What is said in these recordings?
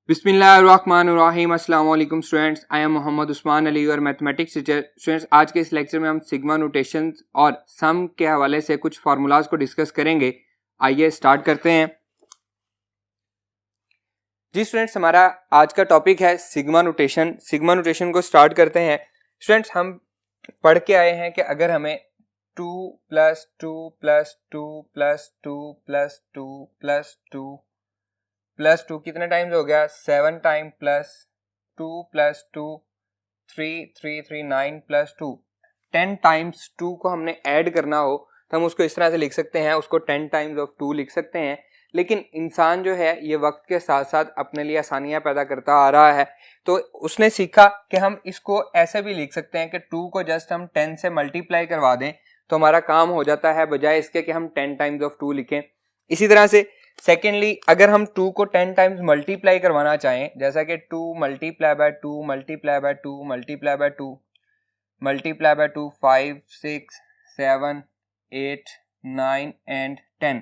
बिस्मिल्लाहिर्रहमानिर्रहीम। अस्सलाम वालेकुम students, I am Mohammad Usman Ali और मैथमेटिक्स टीचर। स्टूडेंट्स, आज के इस लेक्चर में हम सिग्मा नोटेशन और सम के हवाले से कुछ फार्मूलाज को डिस्कस करेंगे। आइए स्टार्ट करते हैं। जी स्टूडेंट्स, हमारा आज का टॉपिक है सिग्मा नोटेशन। सिग्मा नोटेशन को स्टार्ट करते हैं। स्टूडेंट्स, हम पढ़ के आए हैं कि अगर हमें 2 + 2 + 2 + 2 + 2 + 2 +2 कितने टाइम्स हो गया, 7 टाइम +2 + 2 3 3 3 9 +2 10 टाइम्स 2 को हमने ऐड करना हो तो हम उसको इस तरह से लिख सकते हैं, उसको 10 टाइम्स ऑफ 2 लिख सकते हैं। लेकिन इंसान जो है ये वक्त के साथ साथ अपने लिए आसानियां पैदा करता आ रहा है, तो उसने सीखा कि हम इसको ऐसे भी लिख सकते हैं कि 2 को जस्ट हम 10 से मल्टीप्लाई करवा दें तो हमारा काम हो जाता है, बजाय इसके कि हम 10 टाइम्स ऑफ 2 लिखें। इसी तरह से सेकेंडली, अगर हम 2 को 10 टाइम्स मल्टीप्लाई करवाना चाहें, जैसा कि 2 × 2 × 2 × 2 मल्टीप्लाई बाय 2 5 6 7 8 9 एंड 10,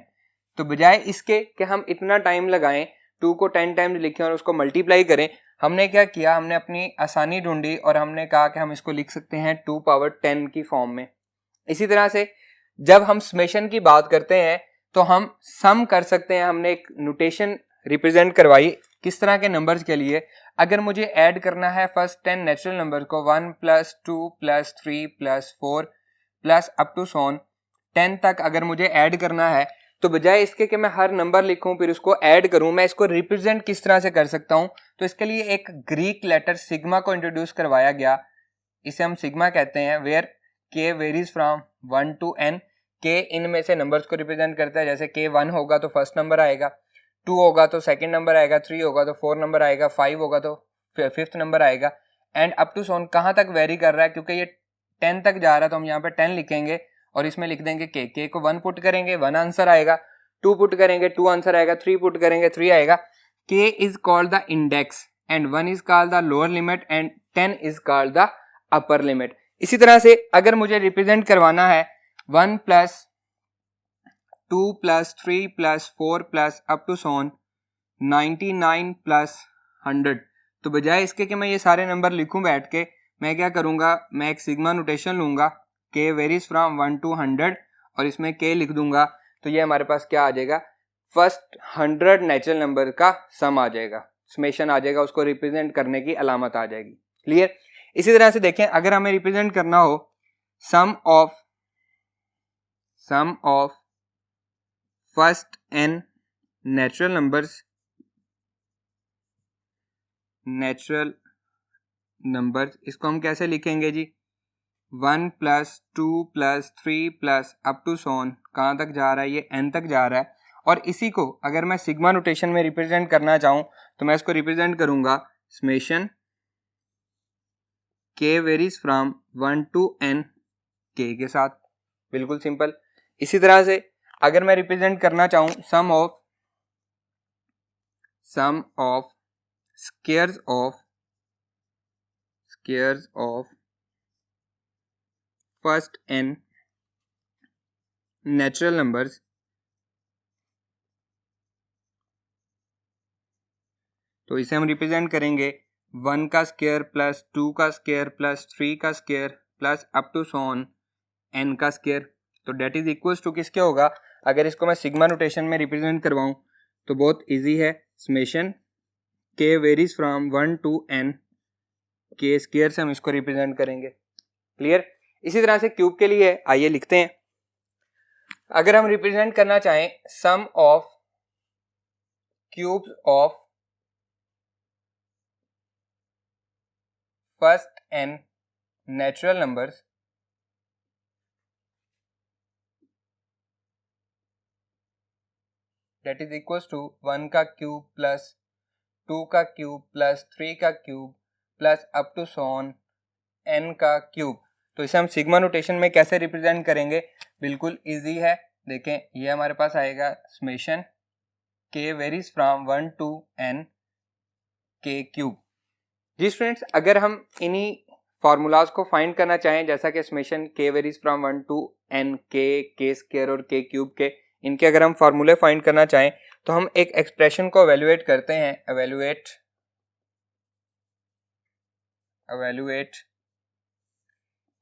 तो बजाय इसके कि हम इतना टाइम लगाएं 2 को 10 टाइम्स लिखें और उसको मल्टीप्लाई करें, हमने क्या किया, हमने अपनी आसानी ढूंढी और हमने कहा कि हम इसको लिख सकते हैं 2 पावर 10 की फॉर्म में। इसी तरह से जब हम समेशन की बात करते हैं तो हम सम कर सकते हैं। हमने एक नोटेशन रिप्रेजेंट करवाई किस तरह के नंबर्स के लिए। अगर मुझे ऐड करना है फर्स्ट 10 नेचुरल नंबर को 1 + 2 + 3 + 4 प्लस अप टू सोन 10 तक अगर मुझे ऐड करना है, तो बजाय इसके कि मैं हर नंबर लिखूं फिर उसको ऐड करूं, मैं इसको रिप्रेजेंट किस तरह से कर सकता हूं। तो इसके लिए एक ग्रीक लेटर सिग्मा को इंट्रोड्यूस करवाया गया। इसे हम सिग्मा कहते हैं, वेयर के वेरीज फ्रॉम 1 to n। के इनमें से नंबर्स को रिप्रेजेंट करता है, जैसे के 1 होगा तो फर्स्ट नंबर आएगा, 2 होगा तो सेकंड नंबर आएगा, 3 होगा तो फोर्थ नंबर आएगा, 5 होगा तो फिफ्थ नंबर आएगा, एंड अप टू सोन कहाँ तक वेरी कर रहा है। क्योंकि ये 10 तक जा रहा है तो हम यहाँ पे 10 लिखेंगे और इसमें लिख देंगे के को 1 पुट करेंगे 1 आंसर आएगा, 2 पुट करेंगे 2 आंसर आएगा, 3 पुट करेंगे 3 आएगा। के is called the index and 1 is called the lower limit and 10 is called the upper limit. इसी तरह से अगर मुझे रिप्रेजेंट करवाना है 1 + 2 + 3 + 4 + अप टू सोन 99 + 100, तो बजाय इसके कि मैं ये सारे नंबर लिखूं बैठ के, मैं क्या करूंगा, मैं एक सिग्मा नोटेशन लूंगा, के वेरीज फ्रॉम 1 to 100 और इसमें के लिख दूंगा। तो ये हमारे पास क्या आ जाएगा, फर्स्ट 100 नेचुरल नंबर का सम आ जाएगा, समेशन आ जाएगा, उसको रिप्रेजेंट करने की अलामत आ जाएगी। क्लियर। इसी तरह से देखें, अगर हमें रिप्रेजेंट करना हो sum of first n natural numbers, इसको हम कैसे लिखेंगे जी, 1 + 2 + 3 + अप टू सोन कहाँ तक जा रहा है, ये n तक जा रहा है। और इसी को अगर मैं सिग्मा नोटेशन में रिप्रेजेंट करना चाहूँ तो मैं इसको रिप्रेजेंट करूंगा समेशन के वेरीज फ्रॉम 1 to n के साथ, बिल्कुल सिंपल। इसी तरह से अगर मैं रिप्रेजेंट करना चाहूँ sum of squares of first n natural numbers, तो इसे हम रिप्रेजेंट करेंगे 1 का स्क्वायर + 2 का स्क्वायर + 3 का square + up to so on n का स्क्वायर। तो डेट इज इक्वल्स टू किसके होगा, अगर इसको मैं सिग्मा नोटेशन में रिप्रेजेंट करवाऊं तो बहुत इजी है, समेशन के वेरीज फ्रॉम 1 to n के स्क्वायर से हम इसको रिप्रेजेंट करेंगे। क्लियर। इसी तरह से क्यूब के लिए आइए लिखते हैं। अगर हम रिप्रेजेंट करना चाहें sum of cubes of first n natural numbers, that is equals to 1 का क्यूब + 2 का क्यूब + 3 का cube + up to so on n का क्यूब। तो इसे हम सिग्मा नोटेशन में कैसे रिप्रेजेंट करेंगे, बिल्कुल इजी है। देखें, ये हमारे पास आएगा समेशन के वेरीज फ्रॉम 1 to n के क्यूब। जी स्टूडेंट्स, अगर हम इन्हीं फार्मूलाज को फाइंड करना चाहें, जैसा कि समेशन के वेरीज फ्रॉम 1 to n के स्क्वायर और के क्यूब के, इनके अगर हम फार्मूले फाइंड करना चाहें तो हम एक एक्सप्रेशन को एवेल्युएट करते हैं, evaluate evaluate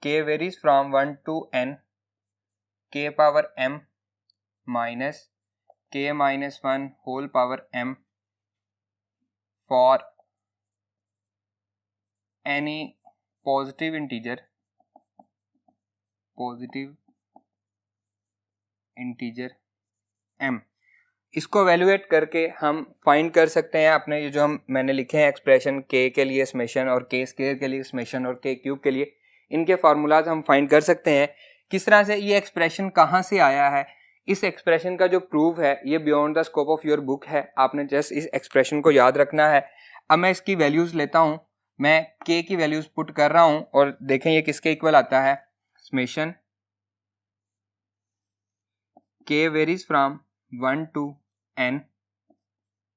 k varies from 1 to n k power m minus k minus 1 whole power m for any positive integer m। इसको एवेल्युएट करके हम फाइंड कर सकते हैं अपने ये जो मैंने लिखे हैं एक्सप्रेशन k के लिए समेशन और k स्क्वायर के लिए समेशन और k क्यूब के लिए, इनके फार्मूलाज हम फाइंड कर सकते हैं। किस तरह से ये एक्सप्रेशन कहाँ से आया है, इस एक्सप्रेशन का जो प्रूफ है ये beyond the scope of your book है, आपने जस्ट इस एक्सप्रेशन को याद रखना है। अब मैं इसकी वैल्यूज लेता हूँ, मैं k की वैल्यूज पुट कर रहा हूँ और देखें ये किसके इक्वल आता है, summation k varies from 1 to n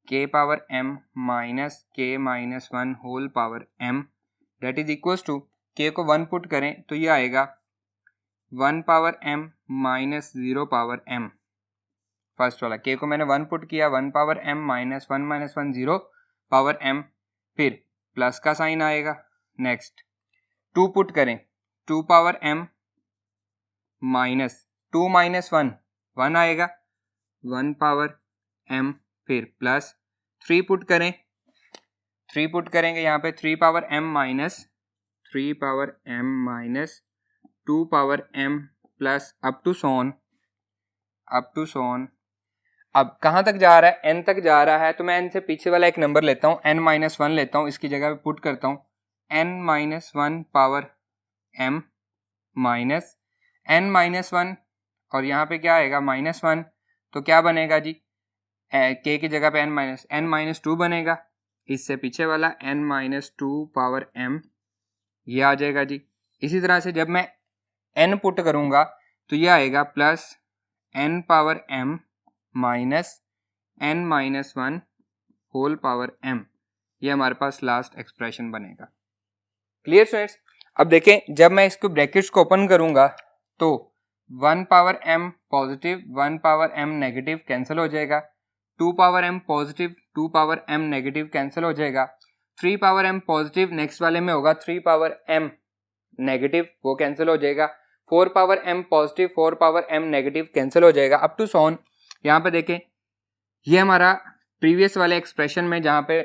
k power m minus k minus 1 whole power m that is equals to k को 1 पुट करें तो ये आएगा 1 power m minus 0 power m। First वाला k को मैंने 1 पुट किया, 1 power m minus 1 0 power m, फिर प्लस का साइन आएगा। नेक्स्ट 2 पुट करें, 2 पावर m माइनस 2 माइनस 1 आएगा, 1 पावर m, फिर प्लस 3 पुट करें, 3 पुट करेंगे यहाँ पे 3 power m minus 2 power m plus up to so on. अब कहाँ तक जा रहा है, n तक जा रहा है, तो मैं n से पीछे वाला एक नंबर लेता हूँ, n माइनस 1 लेता हूँ, इसकी जगह पे पुट करता हूँ n minus 1 power m minus n minus 1 और यहाँ पे क्या आएगा -1, तो क्या बनेगा जी, k की जगह पे n माइनस 2 बनेगा, इससे पीछे वाला n माइनस 2 पावर m ये आ जाएगा जी। इसी तरह से जब मैं n पुट करूँगा तो ये आएगा plus n power m minus n minus 1 whole power m, ये हमारे पास लास्ट एक्सप्रेशन बनेगा। Clear students? अब देखें जब मैं इसको ब्रैकेट्स को ओपन करूँगा तो 1 power m positive 1 power m negative cancel हो जाएगा, 2 power m positive 2 power m negative cancel हो जाएगा, 3 पावर m पॉजिटिव नेक्स्ट वाले में होगा 3 पावर m नेगेटिव वो कैंसिल हो जाएगा, 4 power m positive 4 power m negative cancel हो जाएगा, अप टू सोन। यहाँ पे देखें ये हमारा प्रीवियस वाले एक्सप्रेशन में जहाँ पे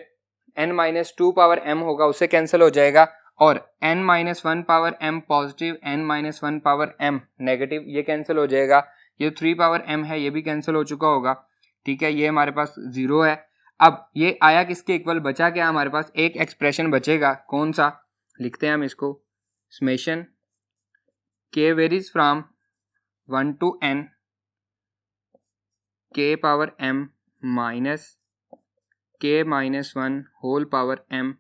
n माइनस 2 पावर m होगा उससे कैंसिल हो जाएगा और n minus 1 power m positive n minus 1 power m negative ये कैंसिल हो जाएगा, ये 3 पावर m है ये भी कैंसिल हो चुका होगा। ठीक है, ये हमारे पास 0 है। अब ये आया किसके इक्वल, बचा क्या हमारे पास, एक एक्सप्रेशन बचेगा, कौन सा, लिखते हैं हम इसको, summation k varies from 1 to n k power m minus k minus 1 whole power m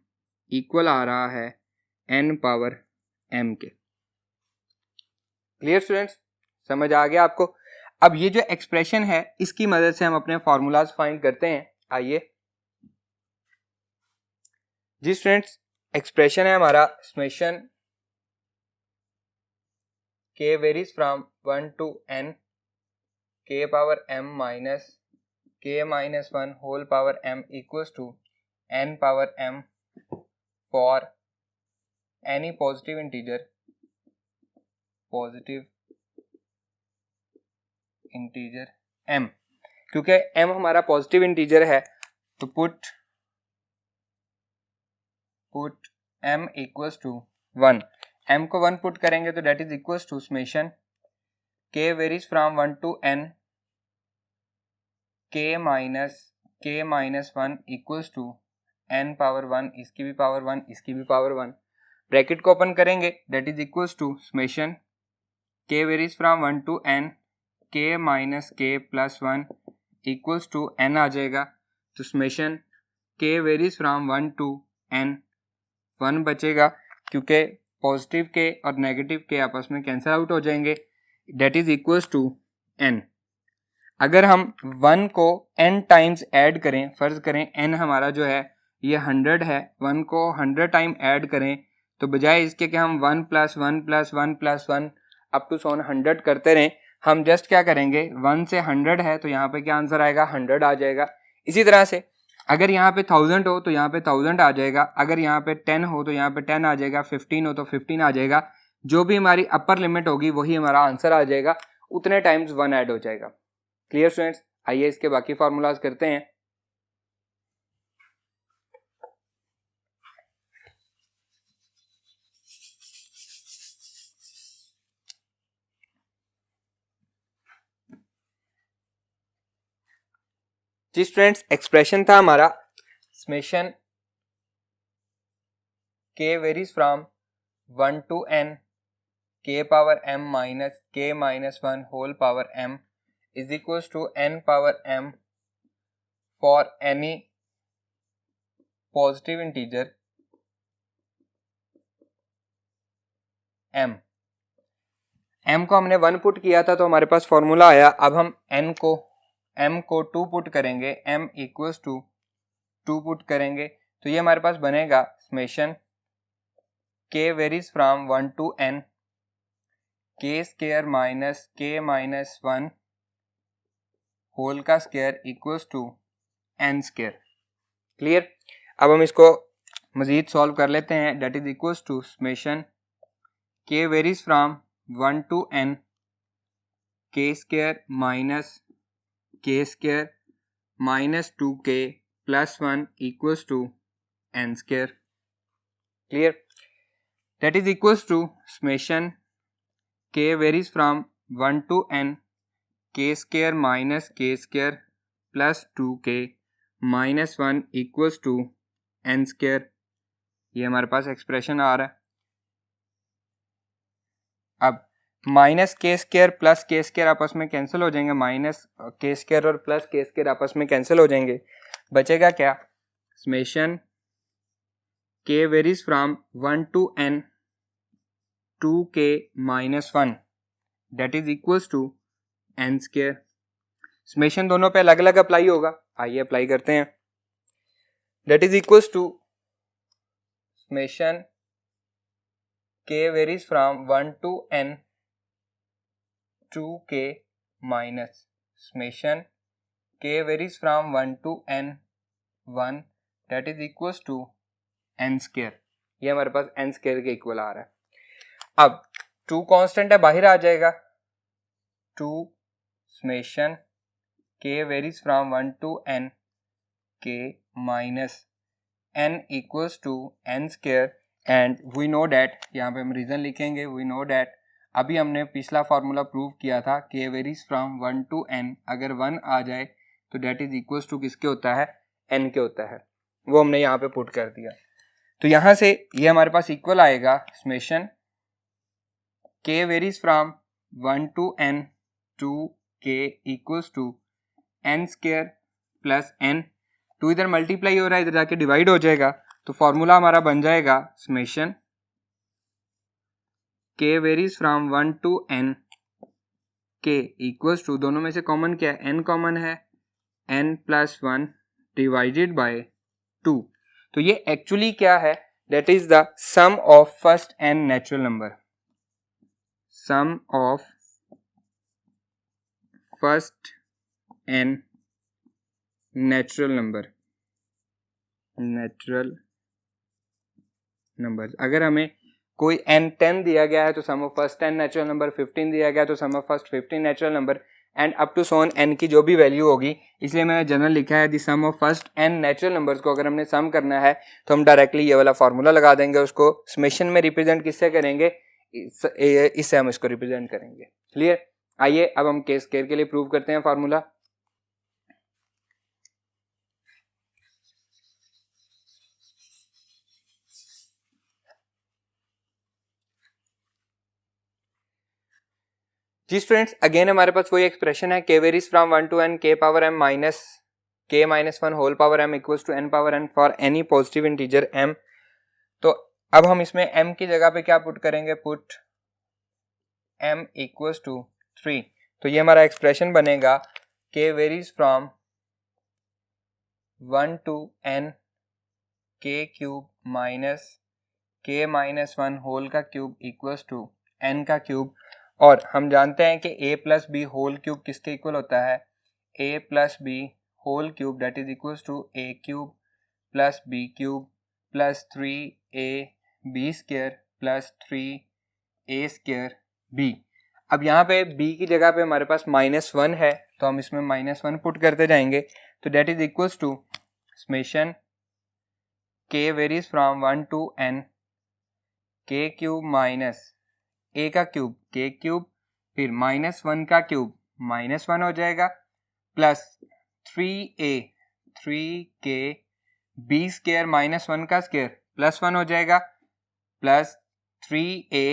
equal आ रहा है n पावर m के। क्लियर स्टूडेंट्स, समझ आ गया आपको? अब ये जो एक्सप्रेशन है इसकी मदद से हम अपने फार्मूलाज फाइंड करते हैं। आइए जी स्टूडेंट्स, एक्सप्रेशन है हमारा summation k varies from 1 to n k power m minus k minus 1 whole power m equals to n power m for any positive integer m। क्योंकि m हमारा पॉजिटिव इंटीजर है तो put m equals to 1, m को 1 put करेंगे तो that is equals to summation k varies from 1 to n k minus 1 equals to n power 1, इसकी भी power 1 इसकी भी पावर 1, ब्रैकेट को ओपन करेंगे that is equals to summation k varies from 1 to n k minus k plus 1 equals to n आ जाएगा, तो summation k varies from 1 to n 1 बचेगा क्योंकि पॉजिटिव k और नेगेटिव k आपस में कैंसिल आउट हो जाएंगे, that is equals to n। अगर हम 1 को n टाइम्स ऐड करें, फर्ज करें n हमारा जो है ये 100 है, 1 को 100 टाइम ऐड करें तो बजाय इसके कि हम 1 plus 1 plus 1 plus 1 up to 100 करते रहें, हम जस्ट क्या करेंगे, 1 से 100 है तो यहाँ पे क्या आंसर आएगा, 100 आ जाएगा। इसी तरह से अगर यहाँ पे 1000 हो तो यहाँ पे 1000 आ जाएगा, अगर यहाँ पे 10 हो तो यहाँ पे 10 आ जाएगा, 15 हो तो 15 आ जाएगा। जो भी हमारी अपर लिमिट होगी वही हमारा आंसर आ जाएगा, उतने टाइम्स 1 ऐड हो जाएगा। Clear students? आइए इसके बाकी फार्मूलाज करते हैं। जी स्टूडेंट्स, एक्सप्रेशन था हमारा summation k varies from 1 to n k power m minus k minus 1 whole power m is equals to n power m for any positive integer m को हमने 1 put किया था तो हमारे पास फॉर्मूला आया। अब हम m को 2 पुट करेंगे, m इक्वल्स टू 2 पुट करेंगे तो ये हमारे पास बनेगा summation k varies from 1 to n k square minus k minus 1 whole का square equals to n square. Clear? अब हम इसको मजीद सॉल्व कर लेते हैं। That is equals to summation k varies from 1 to n k square minus k square minus 2k plus 1 equals to n square. Clear? That is equals to summation k varies from 1 to n k square minus k square plus 2k minus 1 equals to n square. ये हमारे पास expression आ रहा है। अब minus के square plus के square आपस में cancel हो जाएंगे, माइनस के स्क्वायर और प्लस के स्क्वायर आपस में कैंसिल हो जाएंगे, बचेगा क्या? Summation k varies from 1 to n 2k minus 1 that is equals to n square. Summation दोनों पे अलग अलग अप्लाई होगा, आइए अप्लाई करते हैं। That is equals to summation k varies from 1 to n 2k minus summation k varies from 1 to n 1 that is equals to n square. ये हमारे पास n स्क्वायर के इक्वल आ रहा है। अब 2 कांस्टेंट है, बाहर आ जाएगा। 2 summation k varies from 1 to n k minus n equals to n square and we know that, यहाँ पे हम रीजन लिखेंगे, वी नो डैट अभी हमने पिछला फार्मूला प्रूव किया था k varies from 1 to n अगर 1 आ जाए तो डैट इज इक्वल्स टू किसके होता है? n के होता है। वो हमने यहाँ पे पुट कर दिया तो यहाँ से ये हमारे पास इक्वल आएगा summation k varies from 1 to n 2k equals to n square plus n। 2 इधर मल्टीप्लाई हो रहा है, इधर जाके डिवाइड हो जाएगा तो फॉर्मूला हमारा बन जाएगा summation k varies from 1 to n k equals to, दोनों में से कॉमन क्या है? n कॉमन है, n प्लस 1 डिवाइडेड बाय 2। तो ये एक्चुअली क्या है? That is the sum of first n natural number, sum of first n natural number. अगर हमें कोई n 10 दिया गया है तो sum of first 10 natural number, 15 दिया गया तो sum of first 15 natural number and up to so on n की जो भी वैल्यू होगी, इसलिए मैंने जनरल लिखा है the sum of first n natural numbers को अगर हमने सम करना है तो हम डायरेक्टली ये वाला फार्मूला लगा देंगे। उसको समेशन में रिप्रेजेंट किससे करेंगे? इससे हम इसको रिप्रेजेंट करेंगे। क्लियर? आइए अब हम के स्क्वायर के लिए प्रूव करते हैं फार्मूला। जी स्टूडेंट्स, अगेन हमारे पास वही एक्सप्रेशन है k varies from 1 to n k power m minus k minus 1 whole power m equals to n power n for any positive integer m। तो अब हम इसमें m की जगह पे क्या पुट करेंगे? Put m equals to 3। तो ये हमारा एक्सप्रेशन बनेगा k varies from 1 to n k cube minus k minus 1 whole का क्यूब इक्वल्स टू n का क्यूब। और हम जानते हैं कि a plus b whole cube किसके इक्वल होता है? a plus b whole cube that is equals to a cube plus b cube plus 3ab square plus 3a square b। अब यहाँ पे b की जगह पे हमारे पास -1 है तो हम इसमें -1 पुट करते जाएंगे, तो that is equals to summation k varies from 1 to n k cube minus a का क्यूब k क्यूब फिर -1 का क्यूब -1 हो जाएगा plus 3a 3k b square -1 का स्क्वायर +1 हो जाएगा प्लस 3a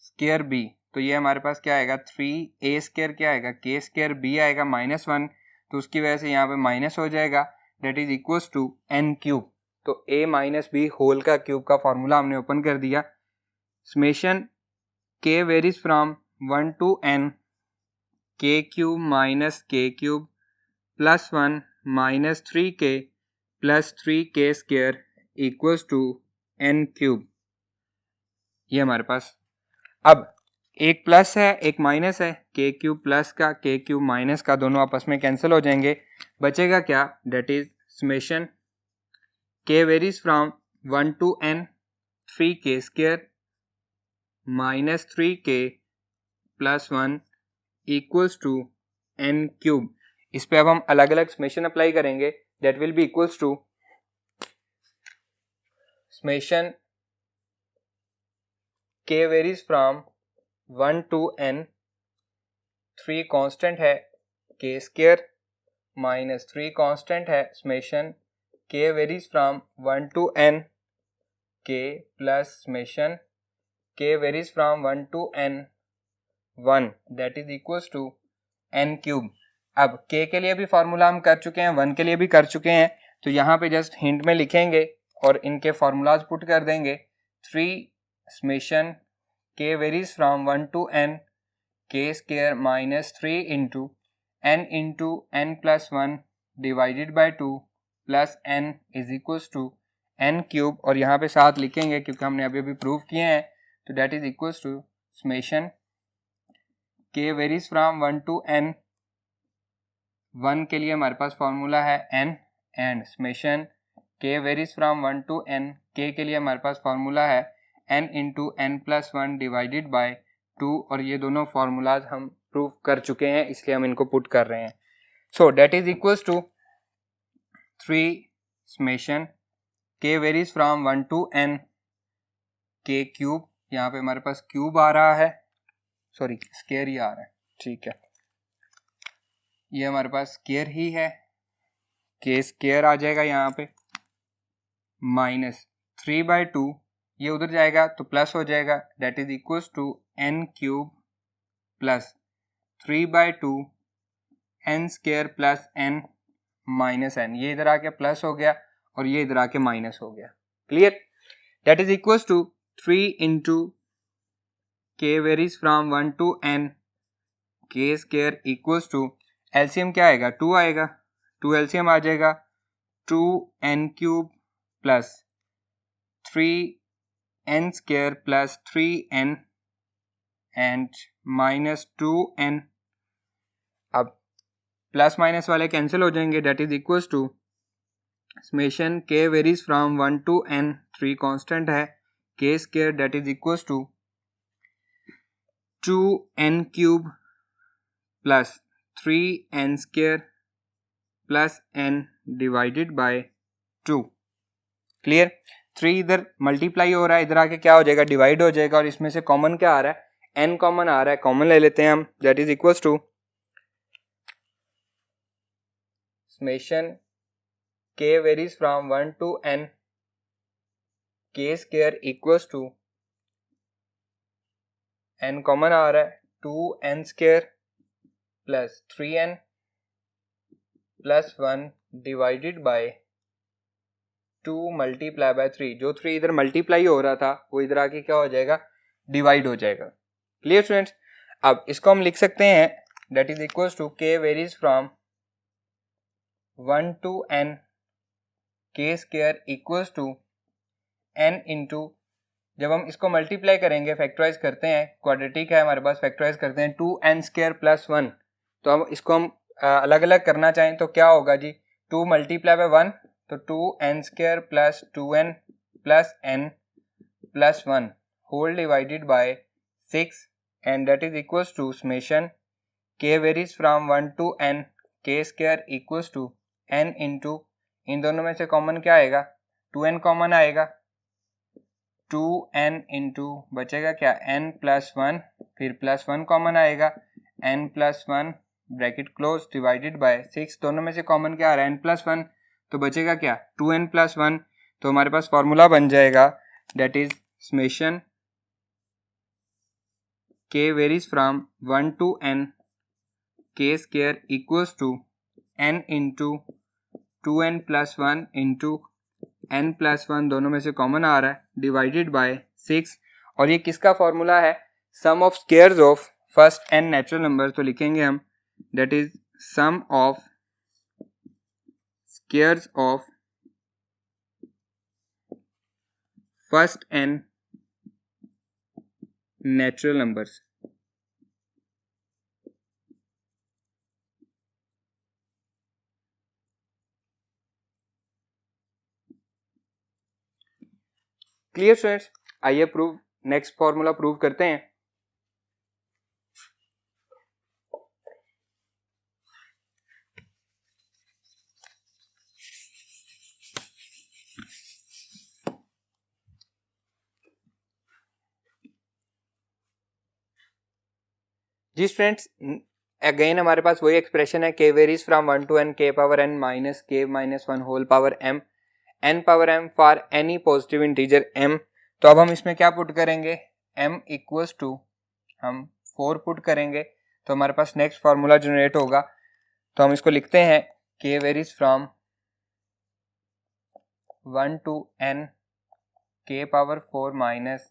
स्क्वायर b। तो ये हमारे पास क्या आएगा 3a स्क्वायर क्या आएगा k स्क्वायर b आएगा -1, तो उसकी वजह से यहाँ पे माइनस हो जाएगा that is equals to n cube. तो a माइनस बी होल का क्यूब का फॉर्मूला हमने ओपन कर दिया। Summation k varies from 1 to n k cube minus k cube plus 1 minus 3k plus 3k square equals to n cube. ये हमारे पास अब एक प्लस है एक माइनस है, k क्यूब प्लस का k क्यूब माइनस का दोनों आपस में कैंसिल हो जाएंगे, बचेगा क्या that is summation k varies from 1 to n 3k square minus 3k plus 1 equals to n cube. इस पे अब हम अलग अलग समेशन अप्लाई करेंगे that will be equals to summation k varies from 1 to n 3 constant है k square minus 3 constant है summation k varies from 1 to n k plus summation k varies from 1 to n 1 that is equals to n cube. अब k के लिए भी formula हम कर चुके हैं, 1 के लिए भी कर चुके हैं, तो यहाँ पे जस्ट हिंट में लिखेंगे और इनके फार्मूलाज पुट कर देंगे। 3 summation k varies from 1 to n k square minus 3 into n plus 1 divided by 2 plus n is equals to n cube, और यहाँ पे साथ लिखेंगे क्योंकि हमने अभी अभी प्रूव किए हैं, तो that is equals to summation k varies from 1 to n 1 के लिए हमारे पास फॉर्मूला है n and summation k varies from 1 to n k के लिए हमारे पास फॉर्मूला है n into n plus 1 divided by 2, और ये दोनों फार्मूलाज हम प्रूव कर चुके हैं इसलिए हम इनको पुट कर रहे हैं। So that is equals to 3 summation k varies from 1 to n k cube, यहाँ पे हमारे पास क्यूब आ रहा है, सॉरी स्क्वायर ही आ रहा है, ठीक है ये हमारे पास स्क्वायर ही है, k स्क्वायर आ जाएगा यहाँ पे माइनस 3/2 ये उधर जाएगा तो प्लस हो जाएगा that is equals to n cube plus 3/2 n square plus n minus n, ये इधर आके प्लस हो गया और ये इधर आके माइनस हो गया। Clear? That is equals to 3 into k varies from 1 to n k square equals to LCM क्या आएगा 2 आएगा, 2 एलसीएम आ जाएगा 2n cube plus 3n square plus 3n and minus 2n। अब प्लस माइनस वाले कैंसिल हो जाएंगे that is equals to summation k varies from 1 to n 3 constant है k square that is equals to 2n cube plus 3n square plus n divided by 2। Clear? 3 इधर multiply हो रहा है, इधर आके क्या हो जाएगा डिवाइड हो जाएगा, और इसमें से कॉमन क्या आ रहा है n कॉमन आ रहा है, कॉमन ले लेते हैं हम that is equals to summation k varies from 1 to n k square equals to n common आ रहा है 2n square plus 3n plus 1 divided by 2 multiply by 3, जो 3 इधर मल्टीप्लाई हो रहा था वो इधर आके क्या हो जाएगा डिवाइड हो जाएगा। Clear students? अब इसको हम लिख सकते हैं that is equals to k varies from 1 to n k square equals to n into, जब हम इसको मल्टीप्लाई करेंगे फैक्टराइज करते हैं, क्वाड्रेटिक है हमारे पास, फैक्टराइज करते हैं 2n स्क्वायर प्लस 1, तो हम इसको हम अलग अलग करना चाहें तो क्या होगा जी, 2 मल्टीप्लाई बाय 1 तो 2n² plus 2n plus n plus 1 whole divided by 6 and that is equals to summation k varies from 1 to n k² equals to n into, इन दोनों में से कॉमन क्या आएगा, 2n कॉमन आएगा, 2n इंटू बचेगा क्या, n प्लस 1, फिर प्लस 1 कॉमन आएगा, n plus 1 bracket close divided by 6, दोनों में से कॉमन क्या आ रहा है, n प्लस 1, तो बचेगा क्या 2n प्लस 1, तो हमारे पास फॉर्मूला बन जाएगा that is summation k varies from 1 to n k² equals to n into 2n plus 1 into n plus 1, दोनों में से कॉमन आ रहा है, डिवाइडेड बाय 6, और ये किसका फॉर्मूला है, sum of squares of first n natural number, तो लिखेंगे हम that is sum of squares of first n natural numbers. Clear students, आइए प्रूव नेक्स्ट फॉर्मूला प्रूव करते हैं। जी स्टूडेंट्स, अगेन हमारे पास वही एक्सप्रेशन है, k varies from 1 to n k power n minus k minus 1 whole power m n power m for any positive integer m। तो अब हम इसमें क्या पुट करेंगे, m इक्वल्स टू हम 4 पुट करेंगे, तो हमारे पास नेक्स्ट फार्मूला जनरेट होगा। तो हम इसको लिखते हैं k varies from 1 to n k power 4 minus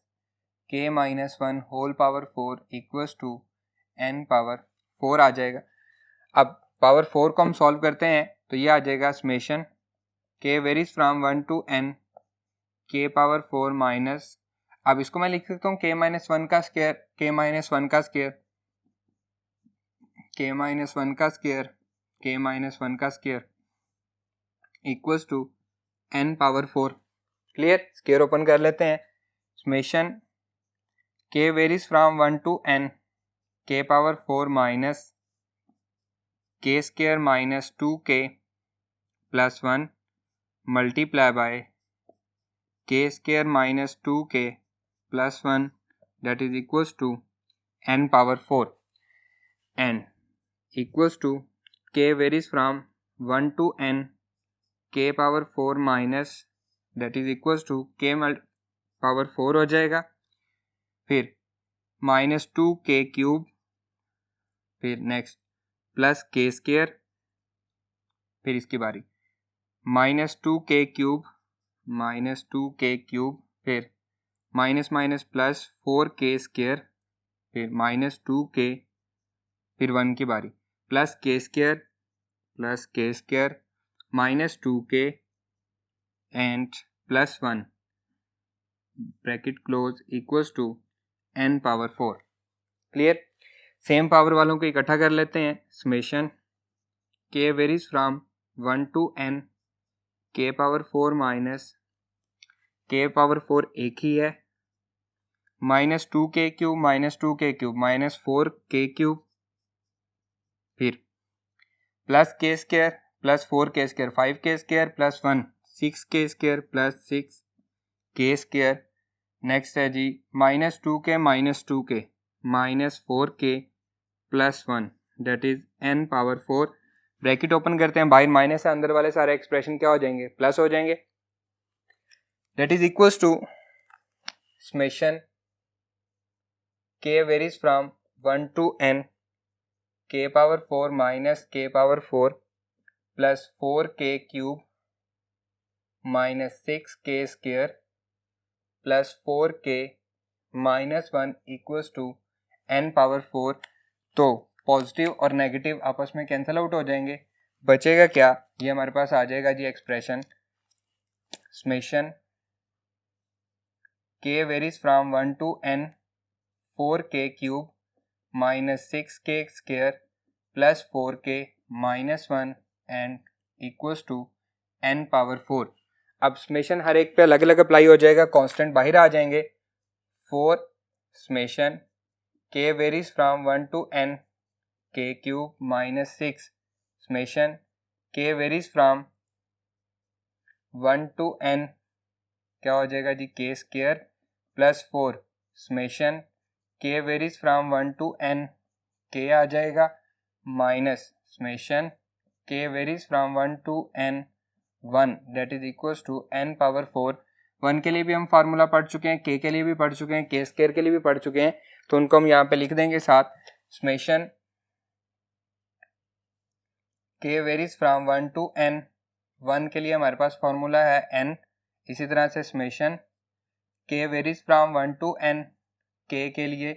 k minus 1 whole power 4 equals to n power 4 आ जाएगा। अब पावर 4 को हम सॉल्व करते हैं तो ये आ जाएगा summation k varies from 1 to n k power 4 minus, अब इसको मैं लिख सकता हूँ k माइनस 1 का स्क्वायर, k माइनस 1 का स्क्वायर, k माइनस 1 का स्क्वायर, k माइनस 1 का square equals to n power 4। Clear, square open कर लेते हैं, summation k varies from 1 to n k power 4 minus k² minus 2k plus 1 multiply by k² minus 2k plus 1 that is equals to n power 4 n equals to k varies from 1 to n k power 4 minus that is equals to k power 4 हो जाएगा, फिर minus 2k cube, फिर next plus k², फिर इसकी बारी minus 2k cube, minus 2k cube, फिर minus minus plus 4k², फिर minus 2k, फिर 1 की बारी plus k² minus 2k and plus 1 bracket close equals to n power 4। Clear, same power वालों को इकट्ठा कर लेते हैं, summation k varies from 1 to n k power 4 minus k power 4 एक ही है, minus 2k cube minus 2k cube minus 4k cube, फिर plus k² plus 4k² 5k² plus 1 6k² plus 6k², next है जी minus 2k minus 4k plus 1 that is n power 4। Bracket open करते हैं, बाहर minus है, अंदर वाले सारे एक्सप्रेशन क्या हो जाएंगे, प्लस हो जाएंगे, that is equals to summation k varies from 1 to n k power 4 minus k power 4 plus 4k cube minus 6k² plus 4k minus 1 equals to n power 4। तो पॉजिटिव और नेगेटिव आपस में cancel out हो जाएंगे, बचेगा क्या, ये हमारे पास आ जाएगा जी expression summation k varies from 1 to n 4k cube minus 6k² plus 4k -1 and equals to n power 4। अब समेशन हर एक पे अलग अलग अप्लाई हो जाएगा, कांस्टेंट बाहर आ जाएंगे। 4 summation k varies from 1 to n k cube minus 6 summation k varies from 1 to n क्या हो जाएगा जी k square plus 4 summation k varies from 1 to n k आ जाएगा minus summation k varies from 1 to n 1 that is equals to n power 4। 1 के लिए भी हम फार्मूला पढ़ चुके हैं, k के लिए भी पढ़ चुके हैं, k स्क्वायर के लिए भी पढ़ चुके हैं, तो उनको हम यहाँ पे लिख देंगे साथ। Summation k varies from 1 to n, 1 के लिए हमारे पास फार्मूला है n, इसी तरह से summation k varies from 1 to n k के लिए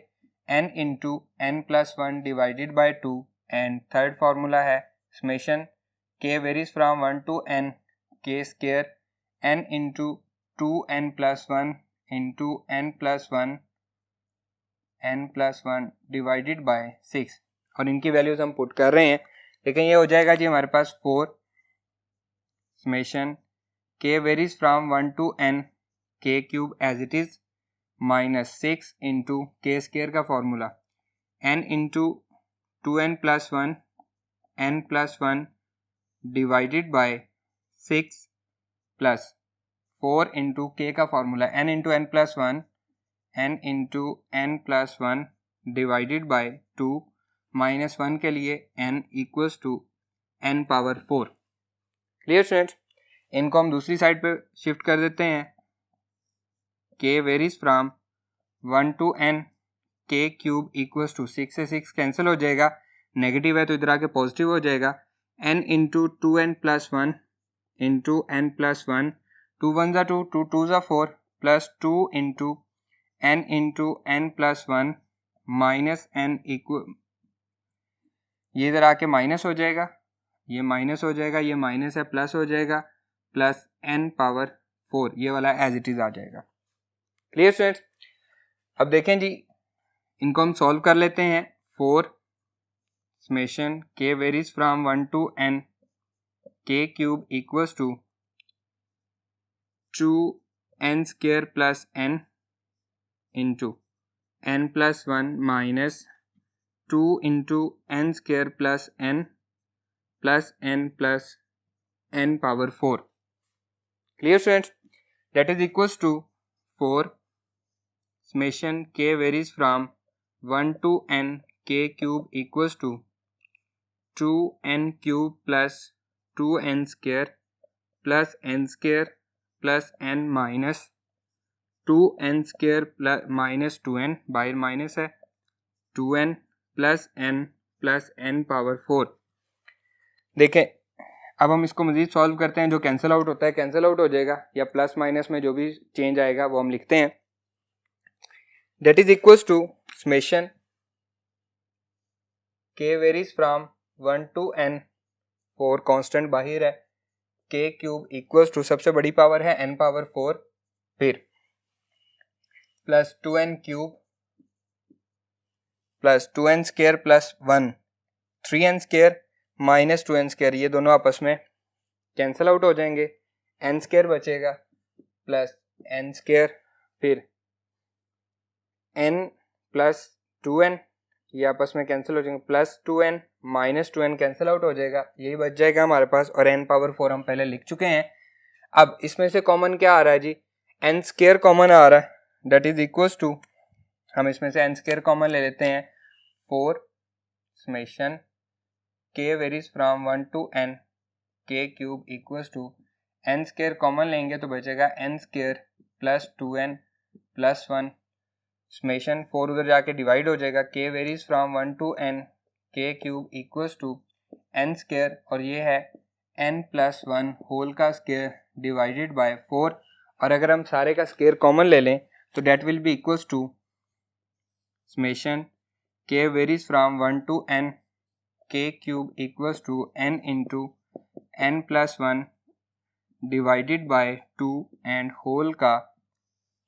n into n plus 1 divided by 2 and third formula है summation k varies from 1 to n k square n into 2n plus 1 into n plus 1 divided by 6 और इनकी values हम put कर रहे हैं। लेकिन ये हो जाएगा जी हमारे पास 4 summation k varies from 1 to n k cube as it is minus 6 into k square का formula n into 2n plus 1 n plus 1 divided by 6 plus 4 into k का formula n into n plus 1 n into n plus 1 divided by 2 minus 1 के लिए n equals to n power 4। Clear students, इनको हम दूसरी side पे shift कर देते हैं। k varies from 1 to n k cube equals to 6 से 6 कैंसिल हो जाएगा, नेगेटिव है तो इधर आके पॉजिटिव हो जाएगा। n into 2n plus 1 into n plus 1, 2 1 ज़ा 2, 2 2 ज़ा 4 plus 2 into n plus 1 minus n equal, ये इधर आके माइनस हो जाएगा, ये माइनस हो जाएगा, ये माइनस है प्लस हो जाएगा, प्लस n पावर 4 ये वाला एज इट इज आ जाएगा। क्लियर स्टूडेंट्स, अब देखें जी इनको हम सॉल्व कर लेते हैं। 4 summation k varies from 1 to n k cube equals to 2n square plus n into n plus 1 minus 2 into n square plus n plus n power 4। Clear students, that is equals to 4 summation k varies from 1 to n k cube equals to 2n cube plus 2n square plus n square plus n minus 2n square plus minus 2n, बाहर minus है, 2n plus n power 4। देखें अब हम इसको मज़ीद solve करते हैं, जो कैंसिल आउट होता है कैंसिल आउट हो जाएगा, या प्लस माइनस में जो भी चेंज आएगा वो हम लिखते हैं। That is equals to summation k varies from 1 to n, 4 constant बाहर है, k क्यूब इक्वल्स टू सबसे बड़ी पावर है n पावर 4, फिर plus 2n cube plus 2n square plus 1 3n square minus 2n square, ये दोनों आपस में कैंसिल आउट हो जाएंगे, n स्क्वायर बचेगा प्लस n स्क्वायर, फिर n प्लस 2n ये आपस में कैंसिल हो जाएंगे, plus 2n minus 2n cancel out हो जाएगा, यही बच जाएगा हमारे पास, और n पावर 4 हम पहले लिख चुके हैं। अब इसमें से कॉमन क्या आ रहा है जी, n स्क्वायर कॉमन आ रहा है, दैट इज इक्वल्स टू, हम इसमें से n स्क्वायर कॉमन ले लेते हैं। 4 summation k varies from 1 to n k cube equals to, n square common लेंगे तो बचेगा n square plus 2n plus 1 summation 4 उधर जाके डिवाइड हो जाएगा, k varies from 1 to n k cube equals to n square, और ये है n प्लस 1 होल का स्क्वायर डिवाइडेड बाय 4, और अगर हम सारे का स्क्वायर कॉमन ले लें तो that will be equals to summation k varies from 1 to n k cube equals to n into n plus 1 divided by 2 and whole का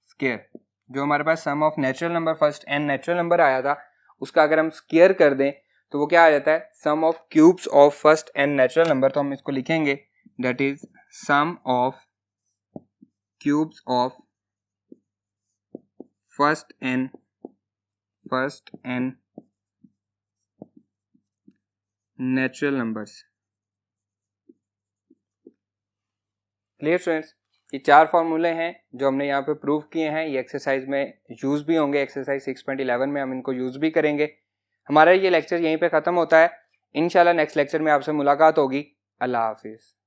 स्क्वायर। जो हमारे पास sum of natural number first n natural number आया था उसका अगर हम square कर दें तो वो क्या आ जाता है, sum of cubes of first n natural number. तो हम इसको लिखेंगे that is sum of cubes of first n natural numbers. Clear students, ये 4 फॉर्मूले हैं जो हमने यहाँ पे प्रूव किए हैं, ये एक्सरसाइज में यूज़ भी होंगे, एक्सरसाइज 6.11 में हम इनको यूज़ भी करेंगे। हमारा ये लेक्चर यहीं पे ख़त्म होता है। इंशाल्लाह नेक्स्ट लेक्चर में आपसे मुलाकात होगी। अल्लाह हाफिज़।